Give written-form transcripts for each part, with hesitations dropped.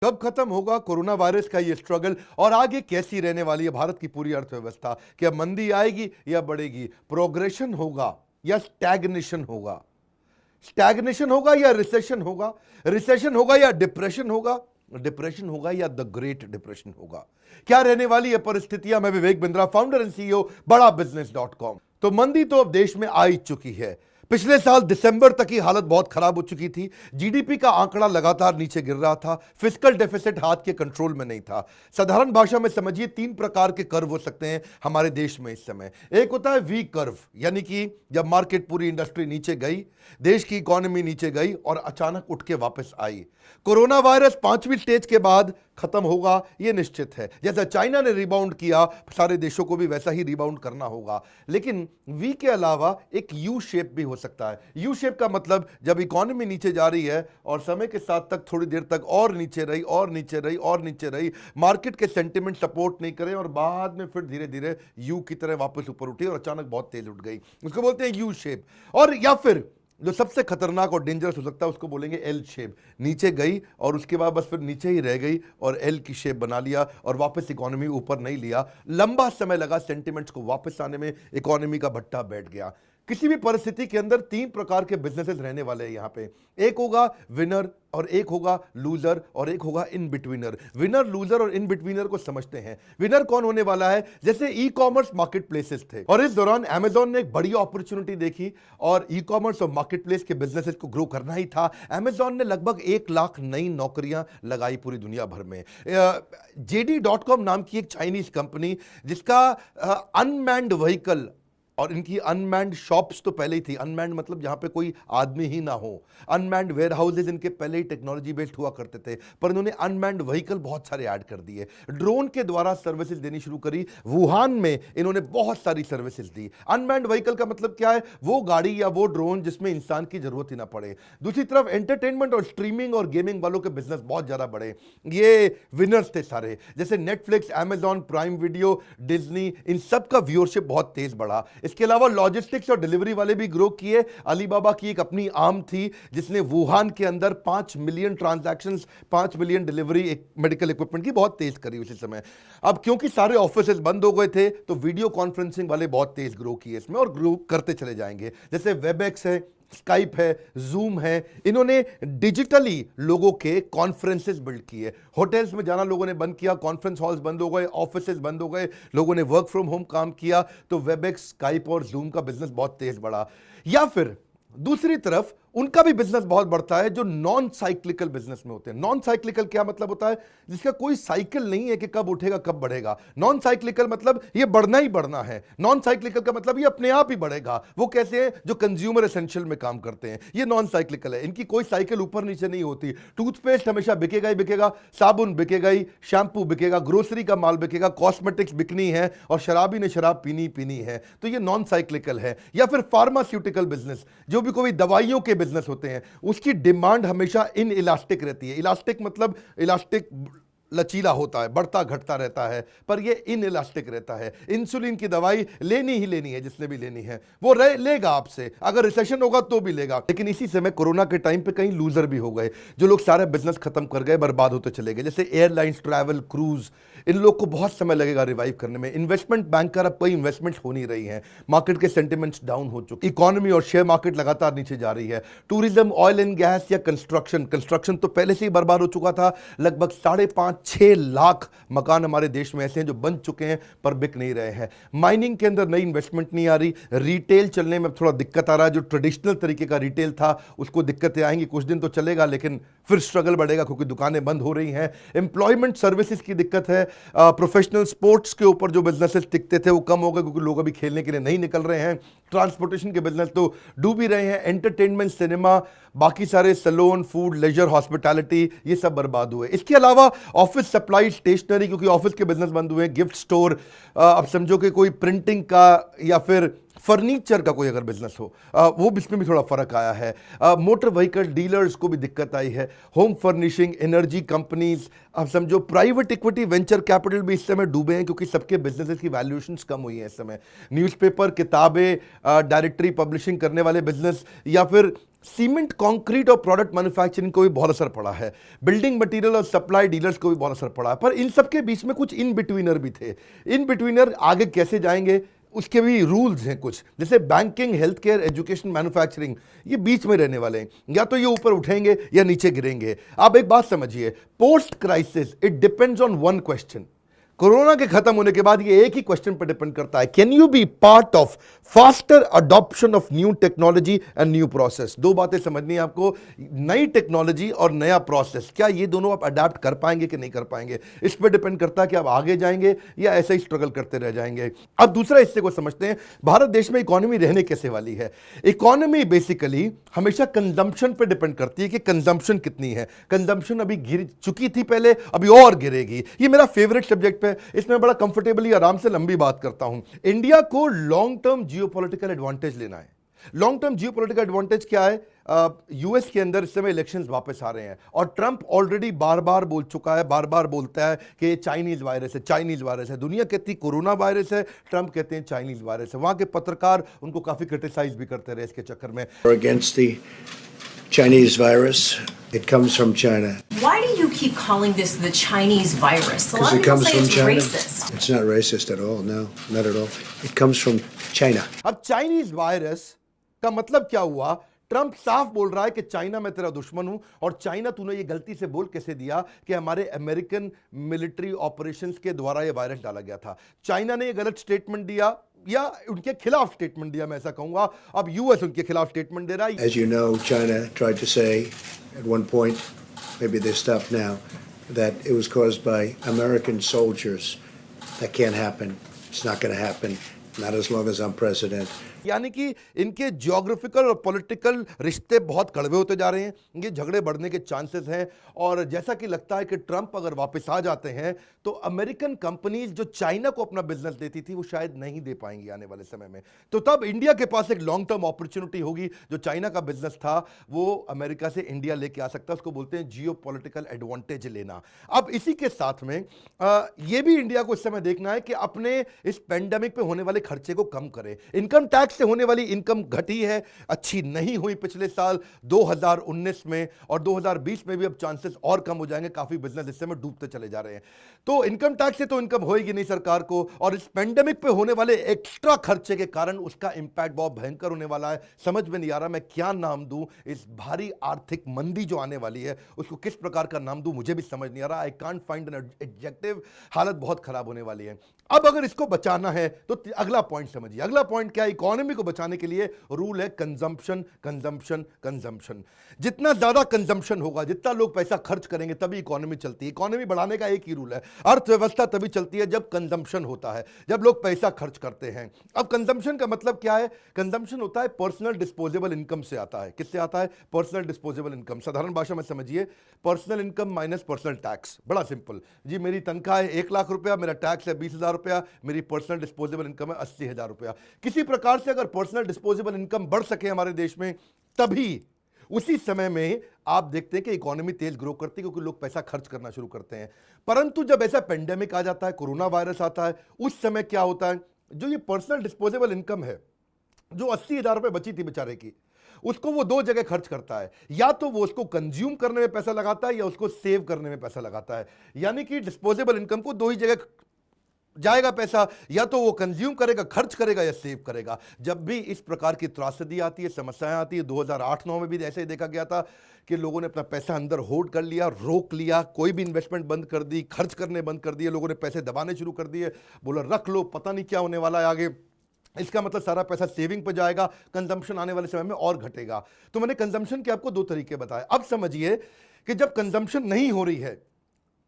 कब खत्म होगा कोरोना वायरस का ये स्ट्रगल और आगे कैसी रहने वाली है भारत की पूरी अर्थव्यवस्था? क्या मंदी आएगी या बढ़ेगी? प्रोग्रेशन होगा या स्टैग्नेशन होगा? स्टैग्नेशन होगा या रिसेशन होगा? रिसेशन होगा या डिप्रेशन होगा? डिप्रेशन होगा या द ग्रेट डिप्रेशन होगा? क्या रहने वाली है परिस्थितियां? मैं Vivek Bindra, founder and CEO बड़ा बिजनेस .com। तो मंदी तो अब देश में आ ही चुकी है। पिछले साल दिसंबर तक की हालत बहुत खराब हो चुकी थी। जीडीपी का आंकड़ा लगातार नीचे गिर रहा था। फिस्कल डेफिसिट हाथ के कंट्रोल में नहीं था। साधारण भाषा में समझिए, तीन प्रकार के कर्व हो सकते हैं हमारे देश में इस समय। एक होता है वी कर्व, यानी कि जब मार्केट, पूरी इंडस्ट्री नीचे गई, देश की इकोनॉमी नीचे गई और अचानक उठ के वापस आई। कोरोना वायरस पांचवी स्टेज के बाद खत्म होगा, यह निश्चित है। जैसा चाइना ने रिबाउंड किया, सारे देशों को भी वैसा ही रिबाउंड करना होगा। लेकिन वी के अलावा एक यू शेप भी हो सकता है। यू शेप का मतलब, जब इकोनॉमी नीचे जा रही है और समय के साथ तक थोड़ी देर तक और नीचे रही और नीचे रही और नीचे रही, मार्केट के सेंटिमेंट सपोर्ट नहीं करे और बाद में फिर धीरे धीरे यू की तरह वापस ऊपर उठी और अचानक बहुत तेज उठ गई, उसको बोलते हैं यू शेप। और या फिर जो सबसे खतरनाक और डेंजरस हो सकता है, उसको बोलेंगे एल शेप। नीचे गई और उसके बाद बस फिर नीचे ही रह गई और एल की शेप बना लिया और वापस इकोनॉमी ऊपर नहीं लिया। लंबा समय लगा सेंटिमेंट्स को वापस आने में, इकोनॉमी का भट्टा बैठ गया। किसी भी परिस्थिति के अंदर तीन प्रकार के बिजनेसेस रहने वाले हैं यहां पे। एक होगा विनर और एक होगा लूजर और एक होगा इन बिटवीनर। विनर, लूजर और इन बिटवीनर को समझते हैं। विनर कौन होने वाला है? जैसे ई कॉमर्स मार्केट प्लेसेस थे और इस दौरान अमेजॉन ने एक बड़ी अपॉर्चुनिटी देखी और ई कॉमर्स और मार्केट प्लेस के बिजनेसेस को ग्रो करना ही था। अमेजॉन ने लगभग 1 लाख नई नौकरियां लगाई पूरी दुनिया भर में। JD.com नाम की एक चाइनीज कंपनी, जिसका अनमैन्ड व्हीकल और इनकी अनमैन्ड शॉप्स तो पहले ही थी। अनमैन्ड मतलब जहां पे कोई आदमी ही ना हो। अनमैन्ड वेयर हाउसेज इनके पहले ही टेक्नोलॉजी बेस्ड हुआ करते थे, पर इन्होंने अनमैन्ड व्हीकल बहुत सारे ऐड कर दिए। ड्रोन के द्वारा सर्विसेज देनी शुरू करी। वुहान में इन्होंने बहुत सारी सर्विसेज दी। अनमैन्ड व्हीकल का मतलब क्या है? वो गाड़ी या वो ड्रोन जिसमें इंसान की जरूरत ही ना पड़े। दूसरी तरफ एंटरटेनमेंट और स्ट्रीमिंग और गेमिंग वालों के बिजनेस बहुत ज्यादा बढ़े। ये विनर्स थे सारे, जैसे Netflix, Amazon Prime Video, Disney, इन सब का व्यूअरशिप बहुत तेज बढ़ा। इसके अलावा लॉजिस्टिक्स और डिलीवरी वाले भी ग्रो किए। अलीबाबा की एक अपनी आर्म थी जिसने वुहान के अंदर 5 मिलियन ट्रांजैक्शंस, 5 मिलियन डिलीवरी एक मेडिकल इक्विपमेंट की बहुत तेज करी उसी समय। अब क्योंकि सारे ऑफिसेज बंद हो गए थे, तो वीडियो कॉन्फ्रेंसिंग वाले बहुत तेज ग्रो किए इसमें और ग्रो करते चले जाएंगे। जैसे वेबएक्स है, स्काइप है, जूम है। इन्होंने डिजिटली लोगों के कॉन्फ्रेंसेस बिल्ड किए। होटल्स में जाना लोगों ने बंद किया, कॉन्फ्रेंस हॉल्स बंद हो गए, ऑफिसेज बंद हो गए, लोगों ने वर्क फ्रॉम होम काम किया, तो वेबएक्स, स्काइप और जूम का बिजनेस बहुत तेज बढ़ा। या फिर दूसरी तरफ उनका भी बिजनेस बहुत बढ़ता है जो नॉन साइक्लिकल बिजनेस में होते हैं। नॉन साइक्लिकल क्या मतलब होता है? जिसका कोई साइकिल नहीं है कि कब उठेगा कब बढ़ेगा। नॉन साइक्लिकल मतलब ये बढ़ना ही बढ़ना है। नॉन साइक्लिकल का मतलब ये अपने आप ही बढ़ेगा। वो कैसे है? जो कंज्यूमर एसेंशियल में काम करते हैं, ये नॉन साइक्लिकल है। इनकी कोई साइकिल ऊपर नीचे नहीं होती। टूथपेस्ट हमेशा बिकेगा ही बिकेगा, साबुन बिकेगा ही, शैम्पू बिकेगा, ग्रोसरी का माल बिकेगा, कॉस्मेटिक्स बिकनी है और शराबी ने शराब पीनी पीनी है। तो ये नॉन साइक्लिकल है। या फिर फार्मास्यूटिकल बिजनेस, जो भी कोई दवाइयों के बिजनेस होते हैं, उसकी डिमांड हमेशा इन इलास्टिक रहती है। इलास्टिक मतलब इलास्टिक लचीला होता है, बढ़ता घटता रहता है, पर ये इन इलास्टिक रहता है। इंसुलिन की दवाई लेनी ही लेनी है, जिसने भी लेनी है वो लेगा आपसे, अगर रिसेशन होगा तो भी लेगा। लेकिन इसी समय कोरोना के टाइम पे कहीं लूजर भी हो गए, जो लोग सारे बिजनेस खत्म कर गए, बर्बाद होते चले गए। जैसे एयरलाइंस, ट्रैवल, क्रूज, इन लोग को बहुत समय लगेगा रिवाइव करने में। इन्वेस्टमेंट बैंकर, अब कोई इन्वेस्टमेंट हो नहीं रही है। मार्केट के सेंटिमेंट्स डाउन हो चुके, इकोनॉमी और शेयर मार्केट लगातार नीचे जा रही है। टूरिज्म, ऑयल एंड गैस या कंस्ट्रक्शन तो पहले से ही बर्बाद हो चुका था। लगभग 5.5-6 लाख मकान हमारे देश में ऐसे हैं जो बन चुके हैं पर बिक नहीं रहे हैं। माइनिंग के अंदर नई इन्वेस्टमेंट नहीं आ रही। रिटेल चलने में थोड़ा दिक्कत आ रहा है। जो ट्रेडिशनल तरीके का रिटेल था उसको दिक्कतें आएंगी, कुछ दिन तो चलेगा लेकिन फिर स्ट्रगल बढ़ेगा क्योंकि दुकानें बंद हो रही हैं। एम्प्लॉयमेंट सर्विसेज की दिक्कत है। प्रोफेशनल स्पोर्ट्स के ऊपर जो बिजनेसेस टिकते थे वो कम हो गए क्योंकि लोग अभी खेलने के लिए नहीं निकल रहे हैं। ट्रांसपोर्टेशन के बिजनेस तो डूब ही रहे हैं। एंटरटेनमेंट, सिनेमा, बाकी सारे सैलून, फूड, लेजर, हॉस्पिटैलिटी, ये सब बर्बाद हुए। इसके अलावा ऑफिस सप्लाई, स्टेशनरी, क्योंकि ऑफिस के बिजनेस बंद हुए। गिफ्ट स्टोर, अब समझो कि कोई प्रिंटिंग का या फिर फर्नीचर का कोई अगर बिजनेस हो, वो इसमें भी थोड़ा फर्क आया है। मोटर व्हीकल डीलर्स को भी दिक्कत आई है। होम फर्निशिंग, एनर्जी कंपनीज, अब समझो प्राइवेट इक्विटी, वेंचर कैपिटल भी इस समय डूबे हैं क्योंकि सबके बिजनेसेस की वैल्यूएशंस कम हुई है इस समय। न्यूज़पेपर, किताबें, डायरेक्टरी पब्लिशिंग करने वाले बिजनेस या फिर सीमेंट, कंक्रीट और प्रोडक्ट मैन्युफैक्चरिंग को भी बहुत असर पड़ा है, बिल्डिंग मटेरियल और सप्लाई डीलर्स को भी बहुत असर पड़ा है, पर इन सब के बीच में कुछ इन बिटवीनर भी थे। इन बिटवीनर आगे कैसे जाएंगे उसके भी रूल्स हैं कुछ, जैसे banking, health care, education, manufacturing, ये बीच में रहने वाले हैं, या तो ये ऊपर उठेंगे या नीचे गिरेंगे। आप एक बात समझिए, post crisis it depends on one question. Corona के खत्म होने के बाद ये एक ही क्वेश्चन पर डिपेंड करता है, can you be part of faster adoption of new technology and new process. दो बातें समझनी है आपको, नई टेक्नोलॉजी और नया प्रोसेस, क्या ये दोनों आप अडाप्ट कर पाएंगे कि नहीं कर पाएंगे, इस पर डिपेंड करता है कि आप आगे जाएंगे या ऐसे ही स्ट्रगल करते रह जाएंगे। अब दूसरा हिस्से को समझते हैं, भारत देश में इकोनॉमी रहने कैसे वाली है। इकोनॉमी बेसिकली हमेशा कंजम्पशन पर डिपेंड करती है कि कंजम्पशन कितनी है। कंजम्पशन अभी गिर चुकी थी पहले, अभी और गिरेगी। ये मेरा फेवरेट सब्जेक्ट है, इसमें बड़ा कंफर्टेबली आराम से लंबी बात करता हूं। इंडिया को लॉन्ग टर्म जियोपॉलिटिकल एडवांटेज लेना है। लॉन्ग टर्म जियोपॉलिटिकल एडवांटेज क्या है? यूएस के अंदर इस समय इलेक्शंस वापस आ रहे हैं और ट्रंप ऑलरेडी बार बार बोल चुका है, बार बार बोलता है कि ये चाइनीज वायरस है, चाइनीज वायरस है। दुनिया कहती है कोरोना वायरस है, ट्रंप कहते हैं चाइनीज वायरस है। वहां के पत्रकार उनको काफी क्रिटिसाइज भी करते रहे इसके चक्कर में। Against the Chinese virus, it comes from China. Why do you keep calling this the Chinese virus? A lot Because of it people comes say from it's China. racist. It's not racist at all. No, not at all. It comes from China. अब Chinese virus का मतलब क्या हुआ? Trump साफ बोल रहा है कि चाइना मैं तेरा दुश्मन हूं, और चाइना तूने ये गलती से बोल कैसे दिया कि हमारे अमेरिकन मिलिट्री ऑपरेशंस के द्वारा ये वायरस डाला गया था। चाइना ने ये गलत स्टेटमेंट दिया या उनके खिलाफ स्टेटमेंट दिया, मैं ऐसा कहूंगा। अब यूएस उनके खिलाफ स्टेटमेंट दे रहा है। As you know, China tried to say at one point, maybe they stopped now, that it was caused by American soldiers. That can't happen. It's not going to happen. Not as long as I'm president. यानी कि इनके geographical और political रिश्ते बहुत कड़वे होते जा रहे हैं, ये झगड़े बढ़ने के चांसेस हैं। और जैसा कि लगता है कि ट्रंप अगर वापस आ जाते हैं तो अमेरिकन कंपनीज जो चाइना को अपना बिजनेस देती थी वो शायद नहीं दे पाएंगी आने वाले समय में। तो तब इंडिया के पास एक लॉन्ग टर्म अपॉर्चुनिटी होगी, जो चाइना का बिजनेस था वो अमेरिका से इंडिया लेके आ सकता है। उसको बोलते हैं जियो पॉलिटिकल एडवांटेज लेना। अब इसी के साथ में ये भी इंडिया को इस समय देखना है कि अपने इस पेंडेमिक पे होने वाले खर्चे को कम करे। इनकम टैक्स से होने वाली इनकम घटी है, अच्छी नहीं हुई पिछले साल 2019 में, और 2020 में भी अब चांसेस और कम हो जाएंगे। काफी बिजनेस इस समय डूबते चले जा रहे हैं। तो इनकम टैक्स से तो इनकम होएगी नहीं सरकार को, और इस पेंडेमिक पे होने वाले एक्स्ट्रा खर्चे के कारण उसका इंपैक्ट बहुत भयंकर होने वाला है। समझ में नहीं आ रहा मैं क्या नाम दूं इस भारी आर्थिक मंदी जो आने वाली है, उसको किस प्रकार का नाम दूं, मुझे भी समझ नहीं आ रहा। I can't find an adjective. हालत बहुत खराब होने वाली है। अब अगर इसको बचाना है तो अगला पॉइंट समझिए। अगला पॉइंट क्या है? इकोनॉमी को बचाने के लिए रूल है कंजम्पशन, कंजम्पशन, कंजम्पशन। जितना ज्यादा कंजम्पशन होगा, जितना लोग पैसा खर्च करेंगे, तभी इकोनॉमी चलती है। इकोनॉमी बढ़ाने का एक ही रूल है, अर्थव्यवस्था तभी चलती है जब कंजम्पशन होता है, जब लोग पैसा खर्च करते हैं। अब कंजम्पशन का मतलब क्या है? कंजम्पशन होता है पर्सनल डिस्पोजेबल इनकम से आता है। किससे आता है? Personal disposable income. साधारण भाषा में समझिए, personal income minus personal tax. बड़ा सिंपल जी, मेरी तनख्वाह है 1 लाख रुपया, मेरा टैक्स है 20,000 रुपया, मेरी पर्सनल डिस्पोजेबल इनकम है 80,000 रुपया। किसी प्रकार से अगर पर्सनल डिस्पोजेबल इनकम बढ़ सके हमारे देश में, तभी उसी समय में आप देखते हैं कि इकोनॉमी तेज ग्रो करती है, क्योंकि लोग पैसा खर्च करना शुरू करते हैं। परंतु जब ऐसा पेंडेमिक आ जाता है, कोरोना वायरस आता है, उस समय क्या होता है? जो ये पर्सनल डिस्पोजेबल इनकम है, जो 80,000 रुपए बची थी बेचारे की, उसको वो दो जगह खर्च करता है। या तो वो उसको कंज्यूम करने में पैसा लगाता है, या उसको सेव करने में पैसा लगाता है। यानी कि डिस्पोजेबल इनकम को दो ही जगह जाएगा पैसा, या तो वो कंज्यूम करेगा, खर्च करेगा, या सेव करेगा। जब भी इस प्रकार की त्रासदी आती है, समस्याएं आती है, 2008-9 में भी ऐसे ही देखा गया था कि लोगों ने अपना पैसा अंदर होल्ड कर लिया, रोक लिया, कोई भी इन्वेस्टमेंट बंद कर दी, खर्च करने बंद कर दिए, लोगों ने पैसे दबाने शुरू कर दिए, बोला रख लो, पता नहीं क्या होने वाला है आगे। इसका मतलब सारा पैसा सेविंग पर जाएगा, कंजम्पशन आने वाले समय में और घटेगा। तो मैंने कंजम्पशन के आपको 2 तरीके बताए। अब समझिए कि जब कंजम्पशन नहीं हो रही है,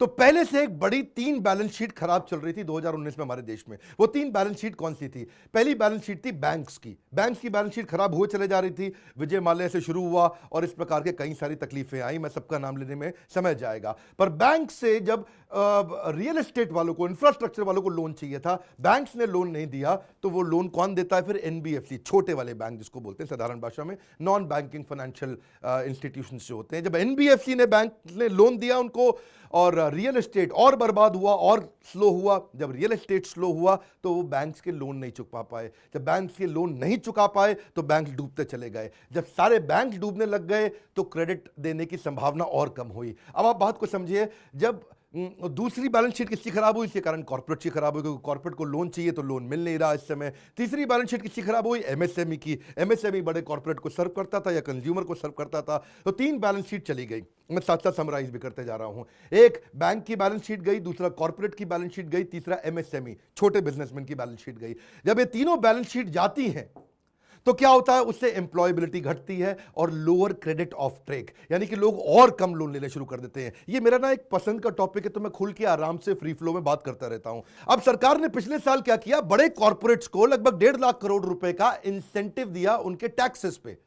तो पहले से एक बड़ी 3 बैलेंस शीट खराब चल रही थी 2019 में हमारे देश में। वो 3 बैलेंस शीट कौन सी थी? पहली बैलेंस शीट थी बैंक्स की। बैंक्स की बैलेंस शीट खराब हुए चले जा रही थी, विजय माल्या से शुरू हुआ और इस प्रकार के कई सारी तकलीफें आई। मैं सबका नाम लेने में समय जाएगा। पर बैंक से जब रियल एस्टेट वालों को, इंफ्रास्ट्रक्चर वालों को लोन चाहिए था, बैंक्स ने लोन नहीं दिया, तो वो लोन कौन देता है फिर? एनबीएफसी, छोटे वाले बैंक जिसको बोलते हैं साधारण भाषा में, नॉन बैंकिंग फाइनेंशियल इंस्टीट्यूशंस जो होते हैं। जब एनबीएफसी ने बैंक ने लोन दिया उनको, और रियल एस्टेट और बर्बाद हुआ और स्लो हुआ। जब रियल एस्टेट स्लो हुआ तो वो बैंक्स के लोन नहीं चुका पाए। जब बैंक्स के लोन नहीं चुका पाए तो बैंक डूबते चले गए। जब सारे बैंक डूबने लग गए तो क्रेडिट देने की संभावना और कम हुई। अब आप बात को समझिए, जब दूसरी बैलेंस शीट किसकी खराब हुई, इसके कारण कॉर्पोरेट की खराब हुई, क्योंकि कॉर्पोरेट को लोन चाहिए तो लोन मिल नहीं रहा इस समय। तीसरी बैलेंस शीट किसकी खराब हुई, एमएसएमई की। एमएसएमई बड़े कॉर्पोरेट को सर्व करता था या कंज्यूमर को सर्व करता था, तो 3 बैलेंस शीट चली गई। मैं साथ साथ समराइज भी करते जा रहा हूं। एक बैंक की बैलेंस शीट गई, दूसरा कॉर्पोरेट की बैलेंस शीट गई, तीसरा एमएसएमई छोटे बिजनेसमैन की बैलेंस शीट गई। जब ये तीनों बैलेंस शीट जाती हैं तो क्या होता है, उससे एम्प्लॉयबिलिटी घटती है और लोअर क्रेडिट ऑफ ट्रेक, यानी कि लोग और कम लोन लेने शुरू कर देते हैं। ये मेरा ना एक पसंद का टॉपिक है, तो मैं खुल के आराम से फ्री फ्लो में बात करता रहता हूं। अब सरकार ने पिछले साल क्या किया, बड़े कॉर्पोरेट्स को लगभग 1.5 लाख करोड़ रुपए का इंसेंटिव दिया उनके टैक्सेस पे।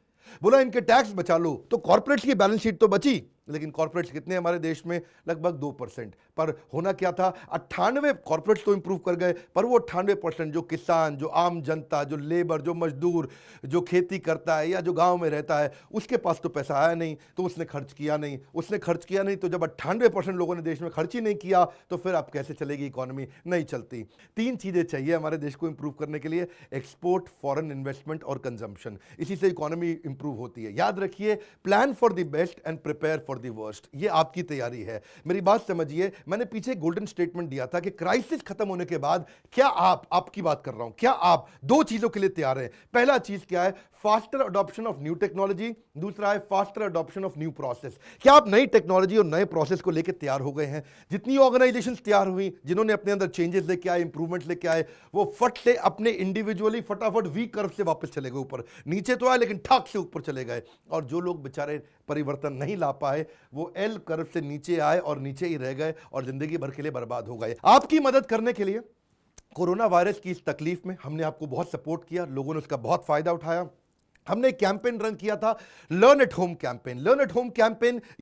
बोला इनके टैक्स बचा लो, तो कॉर्पोरेट्स की बैलेंस शीट तो बची, लेकिन कॉर्पोरेट्स कितने हमारे देश में, लगभग 2%। पर होना क्या था, 98 कॉर्पोरेट्स तो इंप्रूव कर गए, पर वो 98% जो किसान, जो आम जनता, जो लेबर, जो मजदूर, जो खेती करता है या जो गांव में रहता है, उसके पास तो पैसा आया नहीं, तो उसने खर्च किया नहीं। तो जब 98% लोगों ने देश में खर्च ही नहीं किया, तो फिर अब कैसे चलेगी इकोनॉमी, नहीं चलती। 3 चीजें चाहिए हमारे देश को इंप्रूव करने के लिए, एक्सपोर्ट, फॉरेन इन्वेस्टमेंट और कंजम्पशन। इसी से इकोनॉमी इंप्रूव होती है। याद रखिए, plan for the best and prepare for the worst, ये आपकी तैयारी है। मेरी बात समझिए, मैंने पीछे गोल्डन स्टेटमेंट दिया था कि क्राइसिस खत्म होने के बाद क्या आपकी बात कर रहा हूं, क्या आप 2 चीजों के लिए तैयार हैं। पहला चीज क्या है, faster adoption of new technology, दूसरा है faster adoption of new process. क्या आप नई टेक्नोलॉजी और नए प्रोसेस को लेकर तैयार हो गए हैं। जितनी ऑर्गेनाइजेशंस तैयार हुई, जिन्होंने अपने अंदर चेंजेस लेके आए, इंप्रूवमेंट लेके आए, वो फट से अपने इंडिविजुअली फटाफट वी कर्व से वापस चले गए ऊपर। नीचे तो आए लेकिन ठाक से ऊपर चले गए। और जो लोग बेचारे परिवर्तन नहीं ला पाए, वो एल कर्व से नीचे आए और नीचे ही रह गए और जिंदगी भर के लिए बर्बाद हो गए। आपकी मदद करने के लिए कोरोना वायरस की इस तकलीफ में हमने आपको बहुत सपोर्ट किया, लोगों ने उसका बहुत फायदा उठाया। हमने एक कैंपेन रन किया था, learn at home campaign. Learn at home campaign